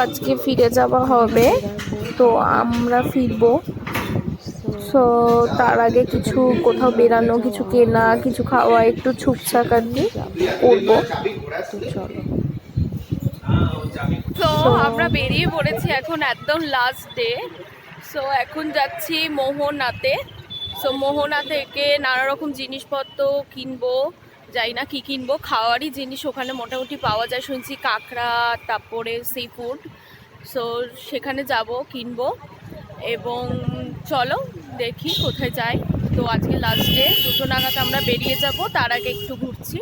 আজকে ফিরে যাওয়া হবে, তো আমরা ফিরবো। সো তার আগে কিছু কোথাও বেরানো, কিছু কেনা, কিছু খাওয়া, একটু ছুকছাক আর কি করবো। তো চলো। তো আমরা বেরিয়ে পড়েছি, এখন একদম লাস্ট ডে। সো এখন যাচ্ছি মোহনাতে। সো মোহনা থেকে নানা রকম জিনিসপত্র কিনবো, যাই না কি কিনবো, খাওয়ারই জিনিস ওখানে মোটামুটি পাওয়া যায় শুনছি, কাঁকড়া, তারপরে সি ফুড। সো সেখানে যাব, কিনবো। এবং চলো দেখি কোথায় যাই। তো আজকে লাস্ট ডে, 2টো নাগাদ আমরা বেরিয়ে যাব, তার আগে একটু ঘুরছি।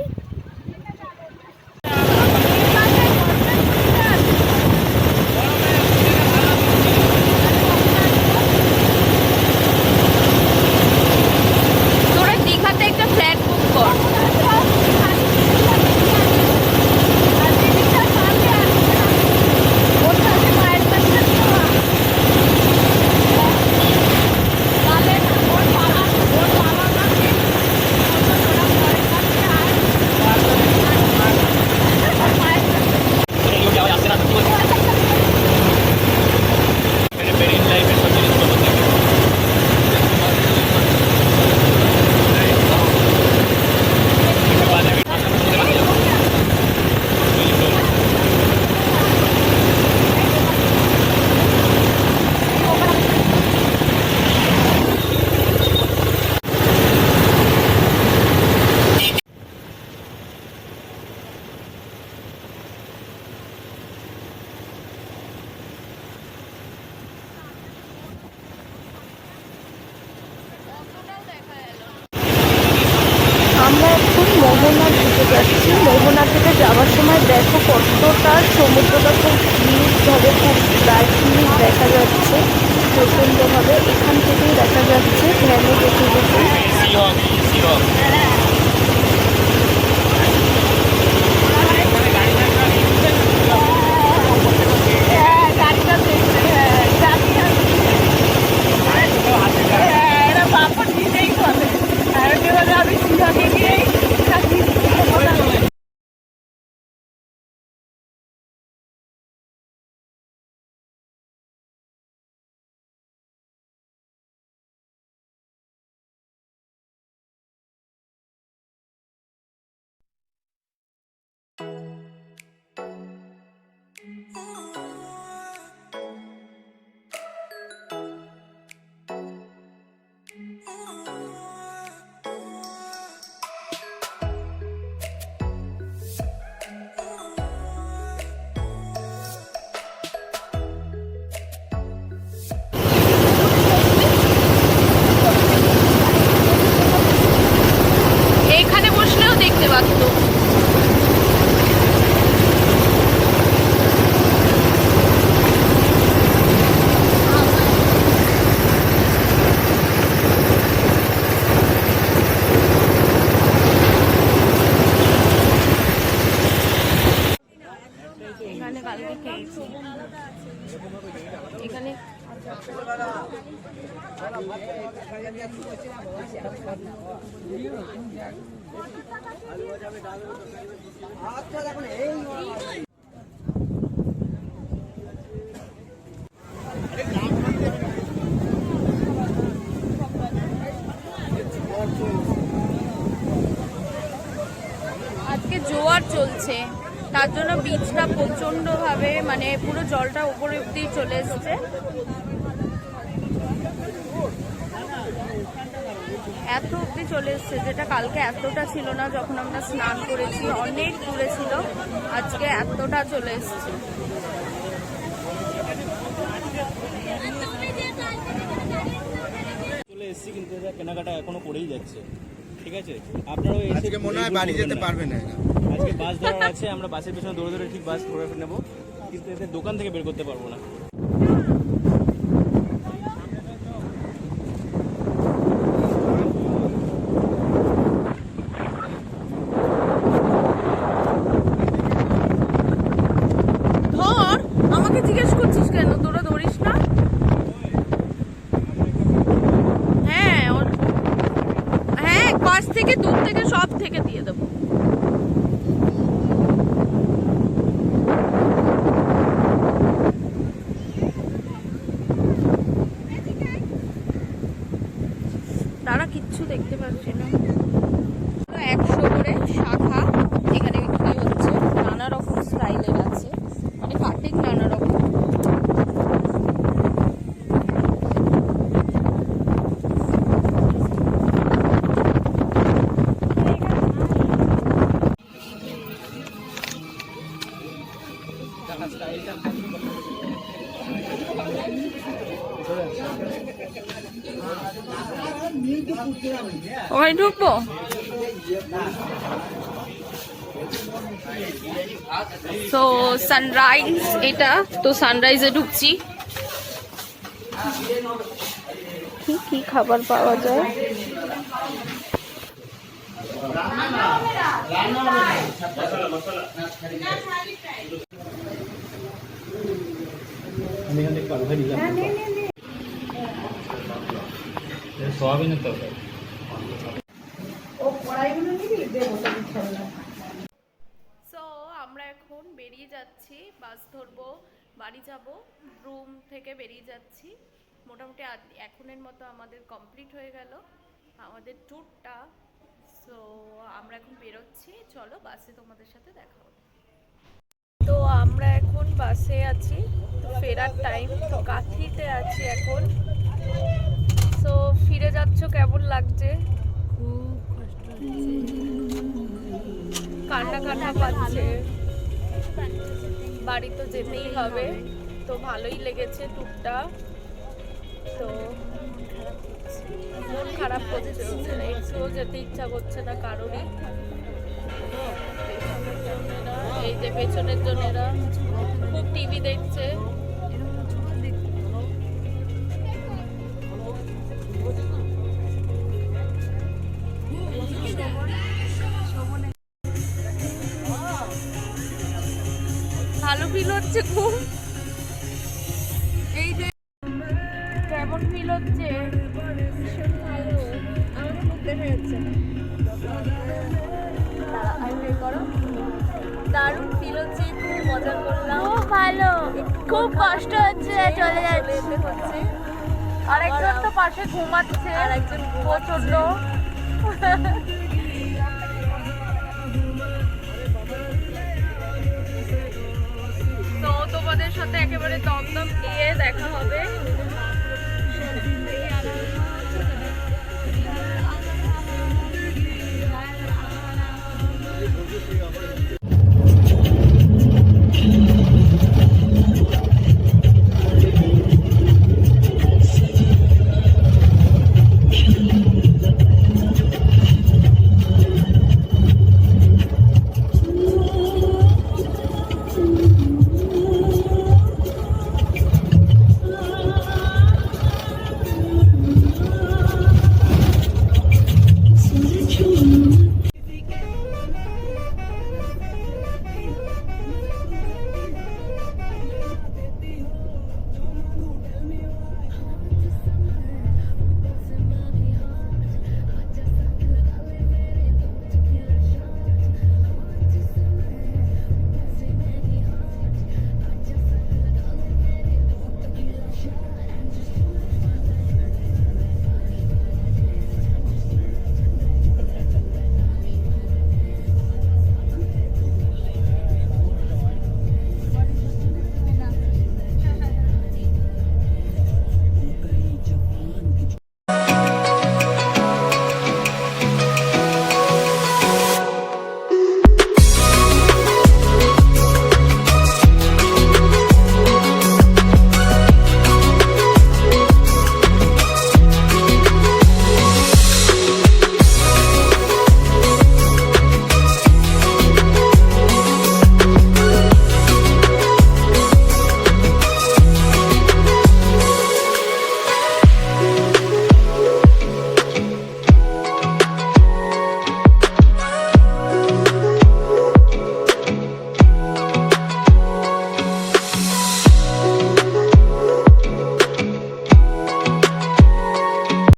তোরা দীঘাতে একটা ফ্ল্যাট বুক কর। আমরা এখন মোহনা দিকে যাচ্ছি। মোহনা থেকে যাওয়ার সময় দেখো কতটা সমুদ্রটা খুব ক্লিয়ারভাবে, খুব ব্রাইটলি দেখা যাচ্ছে প্রচণ্ডভাবে। এখান থেকেই দেখা যাচ্ছে, ভ্যানে দেখে দেখে। এখানে বসলেও দেখতে পাচ্ছ। এখানে কালকে খেয়েছি, এখানে আজকে জোয়ার চলছে, তার জন্য বীজটা প্রচণ্ডভাবে, মানে পুরো জলটা উপরে অব্দি চলে এসছে। এত অব্দি চলে এসছে, যেটা কালকে এতটা ছিল না যখন আমরা স্নান করেছি, অনেক দূরে ছিল, আজকে এতটা চলে এসছে। চলে এসেছি, কিন্তু এটা কেনাকাটা এখনো করেই যাচ্ছে। ঠিক আছে, আপনারাও আজকে মনে হয় বাড়ি যেতে পারবেন না। আজকে বাস ধরার আছে, আমরা বাসের পেছনে দৌড়ে দৌড়ে ঠিক বাস ধরে নেবো, কিন্তু এতে দোকান থেকে বের করতে পারবো না। ধর, আমাকে জিজ্ঞেস করছিস কেন? তোরা ধরিস না? হ্যাঁ হ্যাঁ, পাশ থেকে, দূর থেকে, সব থেকে দিয়ে দেবো। ওখানে ঢুকবো? তো সানরাইজ এটা, তো সানরাইজে ঢুকছি। কি কি খাবার পাওয়া যায়? সোয়াবিনের তরকারি। সো আমরা এখন বেরিয়ে যাচ্ছি, বাস ধরবো, বাড়ি যাব। রুম থেকে বেরিয়ে যাচ্ছি। মোটামুটি এখনের মতো আমাদের কমপ্লিট হয়ে গেল আমাদের ট্যুরটা। সো আমরা এখন বেরোচ্ছি, চলো বাসে তোমাদের সাথে দেখা হবে। তো আমরা এখন বাসে আছি, ফেরার টাইম, তো কাঁথিতে আছি এখন। সো ফিরে যাচ্ছ, কেমন লাগছে? খুব কষ্ট হচ্ছে, কান্না কান্না পাচ্ছে, বাড়ি তো যেতেই হবে। তো ভালোই লেগেছে ট্যুরটা, তো মন খারাপ করছে, একটুও যেতে ইচ্ছা করছে না কারোরই। পেছনের জনেরা, এই যে পেছনের জনেরা খুব টিভি দেখছে। ভালো ফিল হচ্ছে খুব। এই যে কেমন ফিল হচ্ছে? ভীষণ ভালো। আমার মুখ দেখা যাচ্ছে না। দারুণ ফিল হচ্ছে, খুব মজা করলাম। খুব ভালো, খুব কষ্ট হচ্ছে, চলে যাচ্ছে হচ্ছে। আরেকজন তো পাশে ঘুমাচ্ছে, আর একজন প্রচন্ড। তো তোমাদের সাথে একেবারে দমদম গিয়ে দেখা হবে।